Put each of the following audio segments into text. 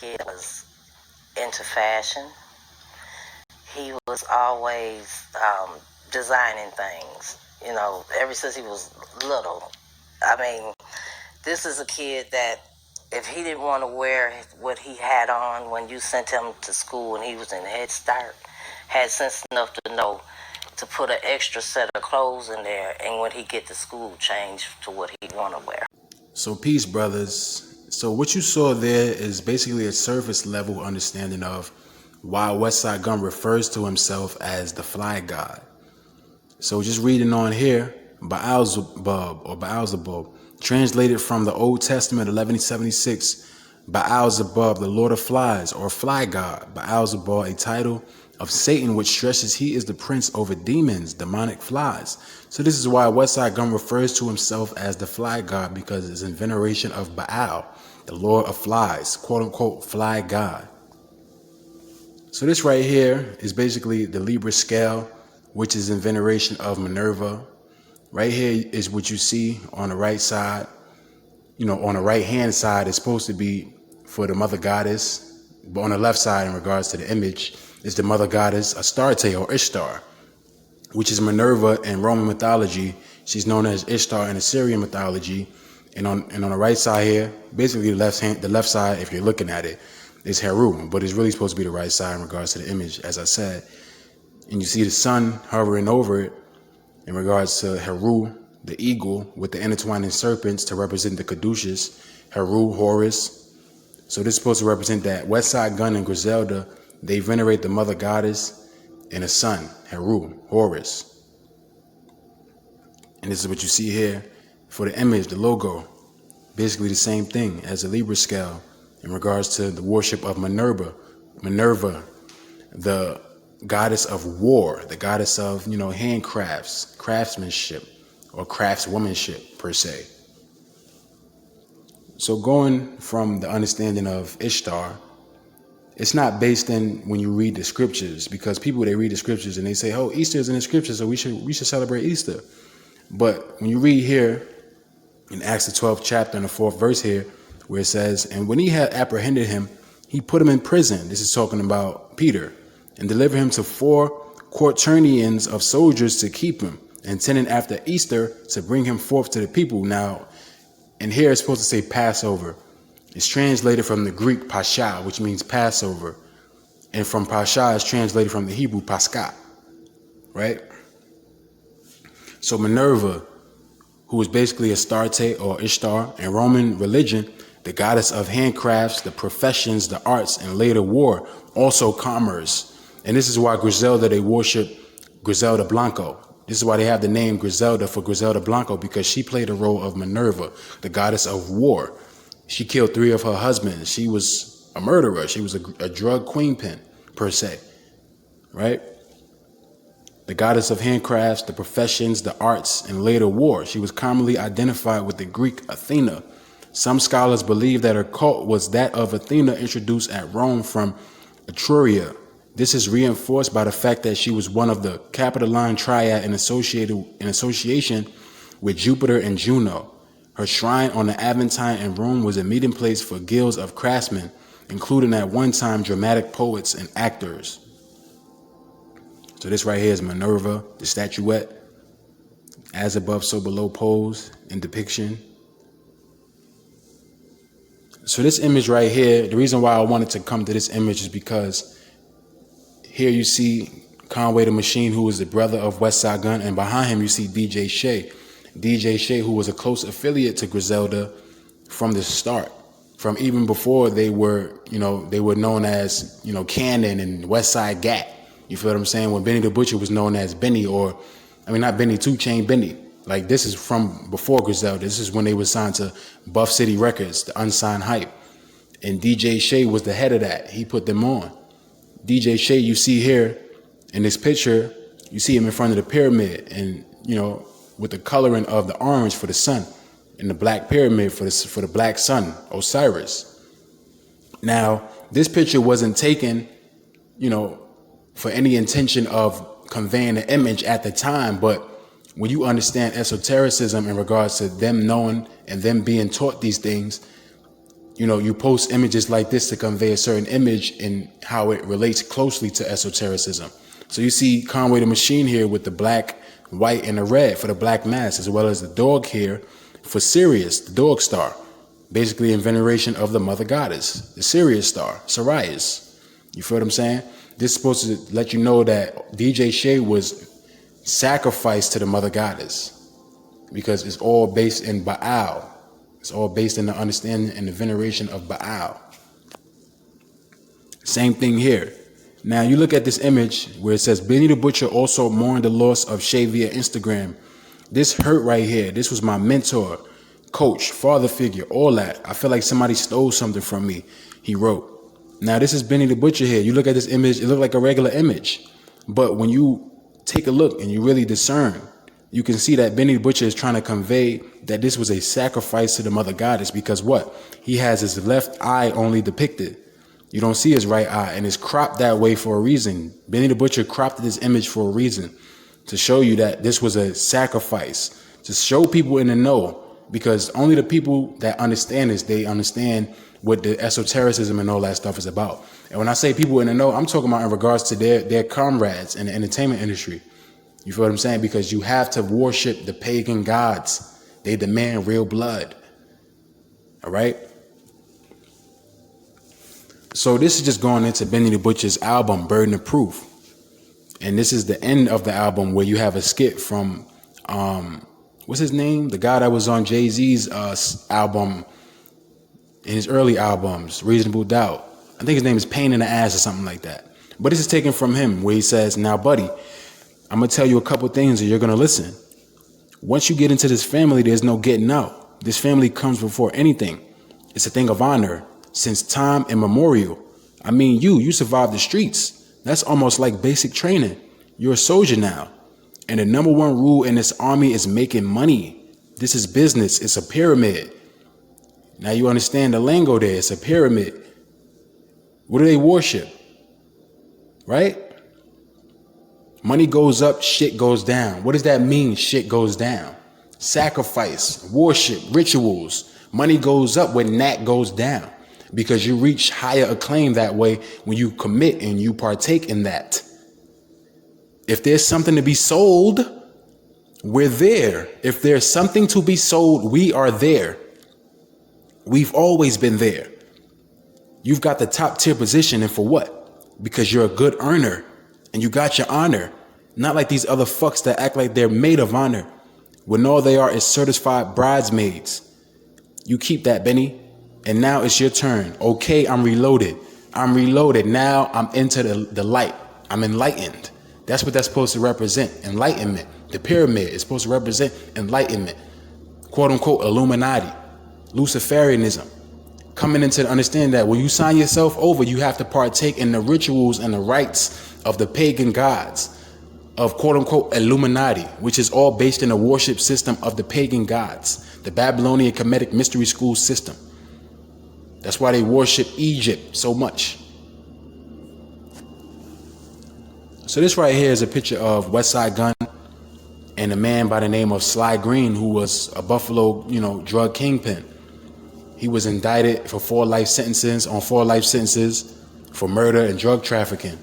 kid was into fashion. He was always designing things, ever since he was little. I mean, this is a kid that if he didn't want to wear what he had on when you sent him to school and he was in Head Start, had sense enough to know to put an extra set of clothes in there, and when he get to school, change to what he want to wear. So peace, brothers. So what you saw there is basically a surface level understanding of why Westside Gunn refers to himself as the Flygod. So just reading on here, Baalzebub, translated from the Old Testament 1176, Baalzebub, the Lord of Flies, or Fly God. Baalzebub, a title of Satan which stresses he is the prince over demons, demonic flies. So this is why Westside Gunn refers to himself as the Fly God, because it's in veneration of Baal, the Lord of Flies, quote unquote Fly God. So this right here is basically the Libra scale, which is in veneration of Minerva. Right here is what you see on the right side. On the right hand side is supposed to be for the mother goddess, but on the left side, in regards to the image, is the mother goddess Astarte or Ishtar, which is Minerva in Roman mythology. She's known as Ishtar in Assyrian mythology. And on the right side here, basically the left side, if you're looking at it, is Heru, but it's really supposed to be the right side in regards to the image, as I said. And you see the sun hovering over it in regards to Heru, the eagle with the intertwining serpents to represent the Caduceus, Heru, Horus. So this is supposed to represent that Westside Gunn and Griselda, they venerate the mother goddess and the sun, Heru, Horus. And this is what you see here for the image, the logo. Basically the same thing as the Libra scale in regards to the worship of Minerva, the goddess of war, the goddess of, handcrafts, craftsmanship, or craftswomanship per se. So going from the understanding of Ishtar, it's not based in when you read the scriptures, because people, they read the scriptures and they say, oh, Easter is in the scriptures, so we should celebrate Easter. But when you read here in Acts the 12th chapter and the 4th verse here, where it says, and when he had apprehended him, he put him in prison. This is talking about Peter, and delivered him to 4 quaternions of soldiers to keep him, intending after Easter to bring him forth to the people. Now, and here it's supposed to say Passover. It's translated from the Greek Pascha, which means Passover. And from Pascha is translated from the Hebrew Pascha, right? So Minerva, who is basically Astarte or Ishtar in Roman religion, the goddess of handcrafts, the professions, the arts, and later war, also commerce. And this is why Griselda, they worship Griselda Blanco. This is why they have the name Griselda for Griselda Blanco, because she played the role of Minerva, the goddess of war. She killed 3 of her husbands. She was a murderer. She was a drug queenpin, per se, right? The goddess of handcrafts, the professions, the arts, and later war. She was commonly identified with the Greek Athena. Some scholars believe that her cult was that of Athena, introduced at Rome from Etruria. This is reinforced by the fact that she was one of the Capitoline triad in association with Jupiter and Juno. Her shrine on the Aventine in Rome was a meeting place for guilds of craftsmen, including at one time dramatic poets and actors. So this right here is Minerva, the statuette, as above, so below pose and depiction. So this image right here, the reason why I wanted to come to this image is because here you see Conway the Machine, who is the brother of Westside Gunn, and behind him you see DJ Shay. DJ Shay, who was a close affiliate to Griselda from the start, from even before they were, they were known as, Cannon and Westside Gat. You feel what I'm saying? When Benny the Butcher was known as Benny, not Benny, 2 Chain Benny. Like, this is from before Griselda. This is when they were signed to Buff City Records, the Unsigned Hype. And DJ Shay was the head of that. He put them on. DJ Shay, you see here in this picture, you see him in front of the pyramid, and, with the coloring of the orange for the sun and the black pyramid for the black sun, Osiris. Now, this picture wasn't taken, for any intention of conveying the image at the time, but when you understand esotericism in regards to them knowing and them being taught these things, you post images like this to convey a certain image and how it relates closely to esotericism. So you see Conway the Machine here with the black, white, and the red for the black mass, as well as the dog here for Sirius, the dog star, basically in veneration of the mother goddess, the Sirius star, Sirius. You feel what I'm saying? This is supposed to let you know that DJ Shay was sacrificed to the mother goddess, because it's all based in Baal. It's all based in the understanding and the veneration of Baal. Same thing here. Now you look at this image where it says Benny the Butcher also mourned the loss of Shay via Instagram. This hurt right here. This was my mentor, coach, father figure, all that. I feel like somebody stole something from me, he wrote. Now this is Benny the Butcher here. You look at this image, it looked like a regular image. But when you take a look and you really discern, you can see that Benny the Butcher is trying to convey that this was a sacrifice to the mother goddess, because what? He has his left eye only depicted. You don't see his right eye, and it's cropped that way for a reason. Benny the Butcher cropped this image for a reason, to show you that this was a sacrifice, to show people in the know, because only the people that understand this, they understand what the esotericism and all that stuff is about. And when I say people in the know, I'm talking about in regards to their comrades in the entertainment industry. You feel what I'm saying? Because you have to worship the pagan gods. They demand real blood. All right? So this is just going into Benny the Butcher's album, Burden of Proof. And this is the end of the album where you have a skit from, what's his name? The guy that was on Jay-Z's album, in his early albums, Reasonable Doubt. I think his name is Pain in the Ass or something like that. But this is taken from him, where he says, now, buddy, I'm going to tell you a couple things and you're going to listen. Once you get into this family, there's no getting out. This family comes before anything. It's a thing of honor since time immemorial. I mean, you survived the streets. That's almost like basic training. You're a soldier now. And the number one rule in this army is making money. This is business. It's a pyramid. Now you understand the lingo there. It's a pyramid. What do they worship? Right? Money goes up, shit goes down. What does that mean, shit goes down? Sacrifice, worship, rituals. Money goes up when that goes down, because you reach higher acclaim that way when you commit and you partake in that. If there's something to be sold, we're there. If there's something to be sold, we are there. We've always been there. You've got the top tier position, and for what? Because you're a good earner and you got your honor. Not like these other fucks that act like they're made of honor, when all they are is certified bridesmaids. You keep that, Benny. And now it's your turn. Okay, I'm reloaded. Now I'm into the light. I'm enlightened. That's what that's supposed to represent. Enlightenment. The pyramid is supposed to represent enlightenment. Quote unquote Illuminati. Luciferianism. Coming into the understanding that when you sign yourself over, you have to partake in the rituals and the rites of the pagan gods, of quote unquote Illuminati, which is all based in the worship system of the pagan gods, the Babylonian Kemetic mystery school system. That's why they worship Egypt so much. So this right here is a picture of Westside Gunn and a man by the name of Sly Green, who was a Buffalo, drug kingpin. He was indicted for 4 life sentences for murder and drug trafficking.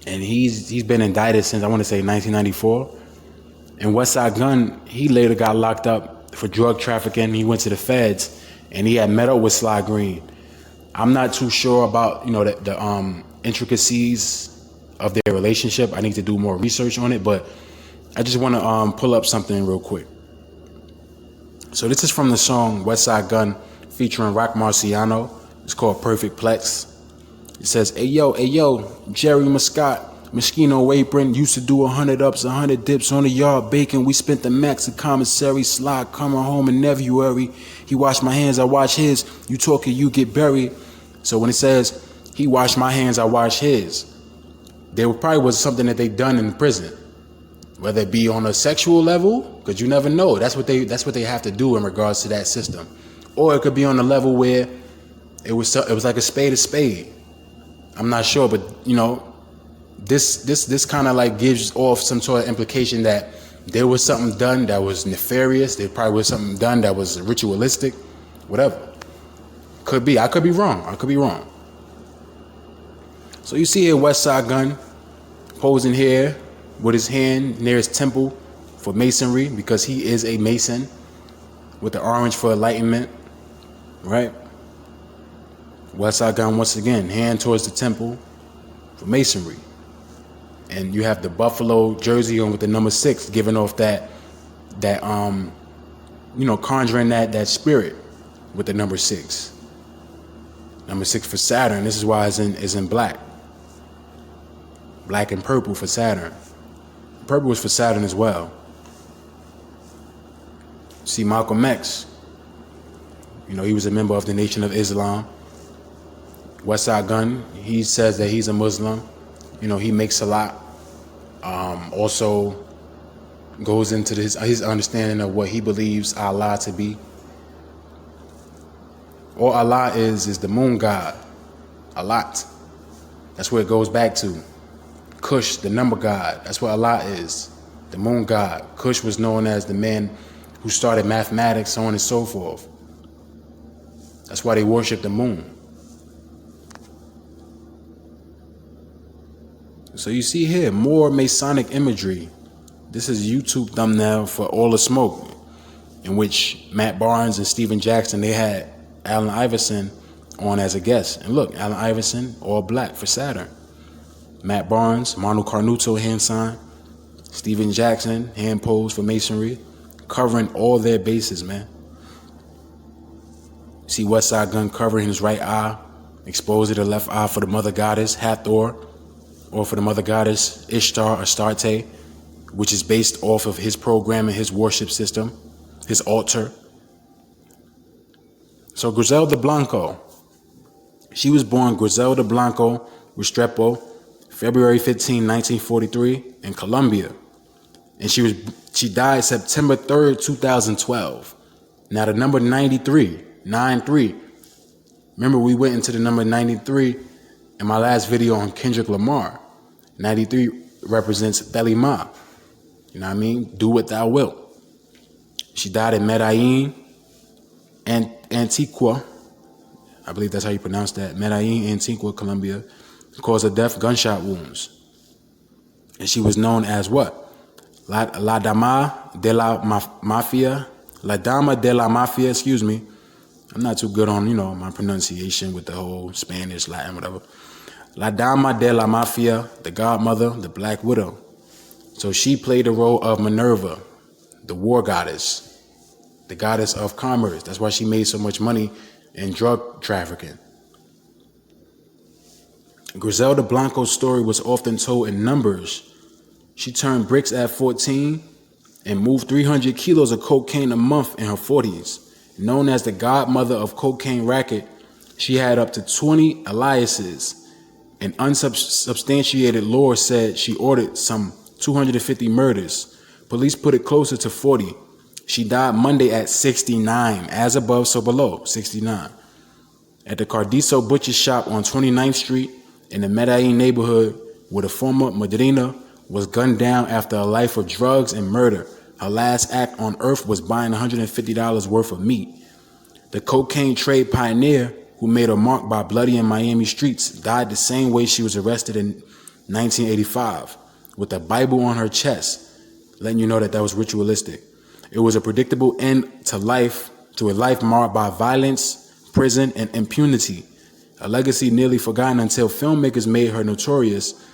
And he's been indicted since, I want to say, 1994. And Westside Gunn, he later got locked up for drug trafficking. He went to the feds, and he had met up with Sly Green. I'm not too sure about, the intricacies of their relationship. I need to do more research on it, but I just want to pull up something real quick. So this is from the song Westside Gunn featuring Rock Marciano. It's called Perfect Plex. It says, hey yo, Jerry Muscat, Moschino apron, used to do 100 ups, 100 dips on the yard bacon. We spent the max in commissary, Sly coming home in February. He washed my hands, I wash his. You talking, you get buried. So when it says, he washed my hands, I wash his, there probably was something that they done in prison. Whether it be on a sexual level, because you never know. That's what they have to do in regards to that system. Or it could be on a level where it was like a spade. I'm not sure, but this kind of like gives off some sort of implication that there was something done that was nefarious. There probably was something done that was ritualistic, whatever. Could be. I could be wrong. So you see here Westside Gunn posing here with his hand near his temple for masonry, because he is a mason, with the orange for enlightenment, right? Westside Gunn, once again, hand towards the temple for masonry. And you have the buffalo jersey on with the number 6, giving off that conjuring that spirit with the number 6. Number 6 for Saturn. This is why it's in black. Black and purple for Saturn. Purple is for Saturn as well. See Malcolm X. He was a member of the Nation of Islam. Westside Gunn, he says that he's a Muslim. He makes a lot. Also goes into his understanding of what he believes Allah to be. All Allah is the moon god. Alat. That's where it goes back to. Kush, the number god. That's what Allah is. The moon god. Kush was known as the man who started mathematics, so on and so forth. That's why they worship the moon. So you see here more Masonic imagery. This is a YouTube thumbnail for All the Smoke, in which Matt Barnes and Steven Jackson, they had Allen Iverson on as a guest. And look, Allen Iverson, all black for Saturn. Matt Barnes, Manu Carnuto hand sign. Steven Jackson, hand pose for masonry. Covering all their bases, man. See Westside Gunn covering his right eye, exposing the left eye for the mother goddess Hathor, or for the mother goddess Ishtar, Astarte, which is based off of his program and his worship system, his altar. So Griselda Blanco, she was born Griselda Blanco Restrepo, February 15, 1943, in Colombia. And she died September 3rd, 2012. Now the number 93, 9-3. Remember, we went into the number 93 in my last video on Kendrick Lamar. 93 represents Thelema. You know what I mean? Do what thou wilt. She died in Medellin, Antigua. I believe that's how you pronounce that. Medellin, Antigua, Colombia. Cause of death, gunshot wounds. And she was known as what? La Dama de la Mafia. La Dama de la Mafia, excuse me. I'm not too good on, my pronunciation with the whole Spanish, Latin, whatever. La Dama de la Mafia, the godmother, the Black Widow. So she played the role of Minerva, the war goddess, the goddess of commerce. That's why she made so much money in drug trafficking. Griselda Blanco's story was often told in numbers. She turned bricks at 14 and moved 300 kilos of cocaine a month in her 40s. Known as the godmother of cocaine racket, she had up to 20 aliases. An unsubstantiated lore said she ordered some 250 murders. Police put it closer to 40. She died Monday at 69, as above, so below, 69. At the Cardizo Butcher Shop on 29th Street in the Medellin neighborhood, where the former Madrina was gunned down after a life of drugs and murder. Her last act on earth was buying $150 worth of meat. The cocaine trade pioneer, who made a mark by bloodying Miami streets, died the same way she was arrested in 1985, with a Bible on her chest, letting you know that was ritualistic. It was a predictable end to a life marked by violence, prison, and impunity. A legacy nearly forgotten until filmmakers made her notorious.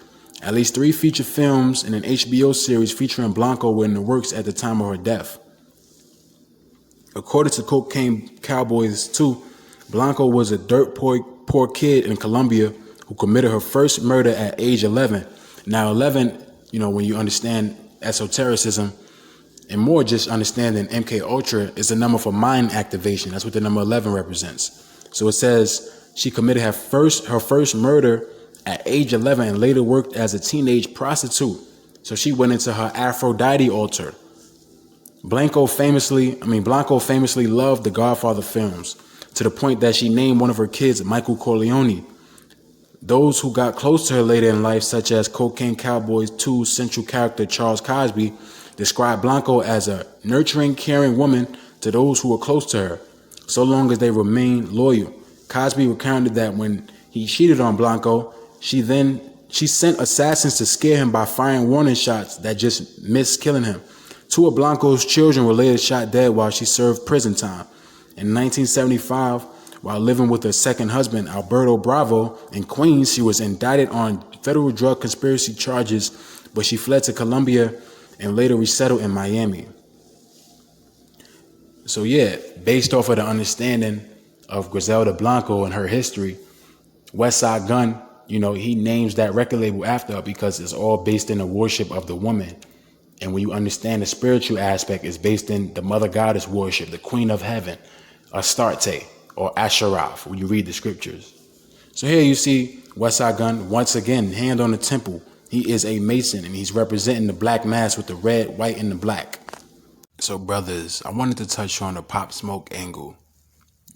At least 3 feature films and an HBO series featuring Blanco were in the works at the time of her death. According to Cocaine Cowboys 2, Blanco was a dirt poor kid in Colombia who committed her first murder at age 11. Now 11, when you understand esotericism and more just understanding MK Ultra, is the number for mind activation. That's what the number 11 represents. So it says she committed her first murder at age 11 and later worked as a teenage prostitute. So she went into her Aphrodite altar. Blanco famously loved the Godfather films to the point that she named one of her kids Michael Corleone. Those who got close to her later in life, such as Cocaine Cowboys 2 central character Charles Cosby, described Blanco as a nurturing, caring woman to those who were close to her, so long as they remained loyal. Cosby recounted that when he cheated on Blanco, she sent assassins to scare him by firing warning shots that just missed killing him. 2 of Blanco's children were later shot dead while she served prison time. In 1975, while living with her second husband, Alberto Bravo, in Queens, she was indicted on federal drug conspiracy charges, but she fled to Colombia and later resettled in Miami. So yeah, based off of the understanding of Griselda Blanco and her history, Westside Gunn, he names that record label after her because it's all based in the worship of the woman. And when you understand the spiritual aspect, it's based in the mother goddess worship, the queen of heaven, Astarte or Asheroth, when you read the scriptures. So here you see Westside Gunn, once again, hand on the temple. He is a Mason and he's representing the black mass with the red, white, and the black. So brothers, I wanted to touch on the Pop Smoke angle.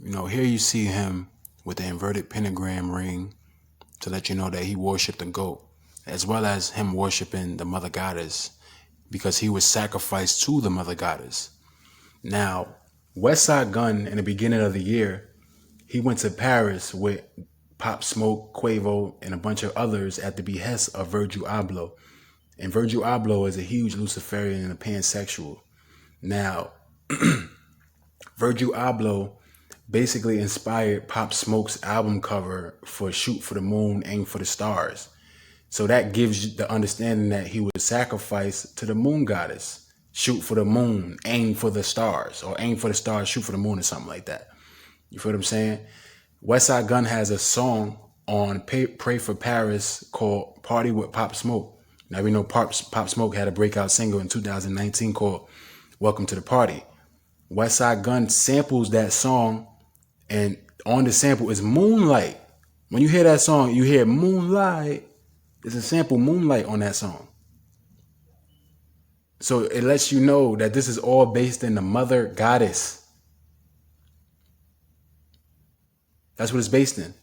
Here you see him with the inverted pentagram ring to let you know that he worshipped the goat, as well as him worshiping the mother goddess because he was sacrificed to the mother goddess. Now, Westside Gunn, in the beginning of the year, he went to Paris with Pop Smoke, Quavo, and a bunch of others at the behest of Virgil Abloh. And Virgil Abloh is a huge Luciferian and a pansexual. Now, Virgil Abloh basically inspired Pop Smoke's album cover for Shoot for the Moon, Aim for the Stars. So that gives you the understanding that he was sacrificed to the moon goddess. Shoot for the moon, aim for the stars, or aim for the stars, shoot for the moon, or something like that. You feel what I'm saying? Westside Gunn has a song on Pray for Paris called Party with Pop Smoke. Now we know Pop Smoke had a breakout single in 2019 called Welcome to the Party. Westside Gunn samples that song, and on the sample is Moonlight. When you hear that song, you hear Moonlight. There's a sample Moonlight on that song. So it lets you know that this is all based in the mother goddess. That's what it's based in.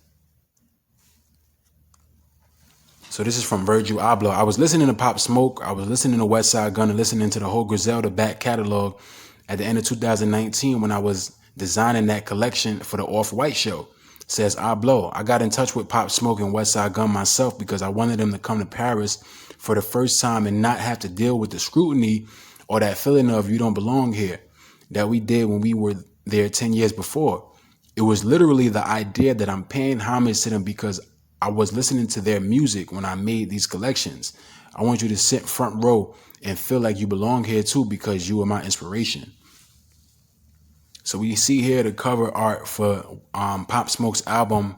So this is from Virgil Abloh. I was listening to Pop Smoke. I was listening to Westside Gunn and listening to the whole Griselda back catalog at the end of 2019 when I was designing that collection for the Off-White show. Says Abloh, I got in touch with Pop Smoke and Westside Gunn myself because I wanted them to come to Paris for the first time and not have to deal with the scrutiny or that feeling of you don't belong here that we did when we were there 10 years before. It was literally the idea that I'm paying homage to them because I was listening to their music when I made these collections. I want you to sit front row and feel like you belong here too because you were my inspiration. So we see here the cover art for Pop Smoke's album,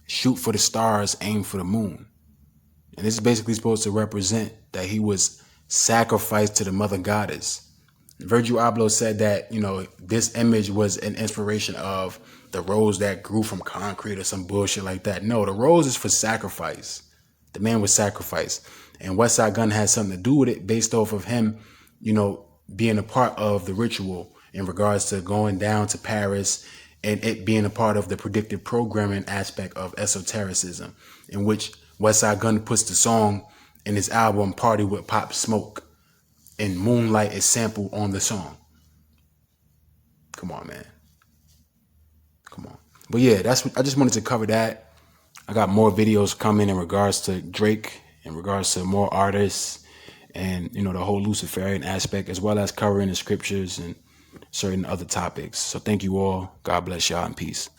Shoot for the Stars, Aim for the Moon. And this is basically supposed to represent that he was sacrificed to the mother goddess. Virgil Abloh said that, this image was an inspiration of the rose that grew from concrete or some bullshit like that. No, the rose is for sacrifice. The man was sacrificed. And Westside Gunn had something to do with it based off of him, being a part of the ritual in regards to going down to Paris and it being a part of the predictive programming aspect of esotericism, in which Westside Gunn puts the song in his album Party with Pop Smoke, and Moonlight is sampled on the song. Come on, man. Come on. But yeah, I just wanted to cover that. I got more videos coming in regards to Drake, in regards to more artists, and the whole Luciferian aspect, as well as covering the scriptures and certain other topics. So thank you all. God bless y'all and peace.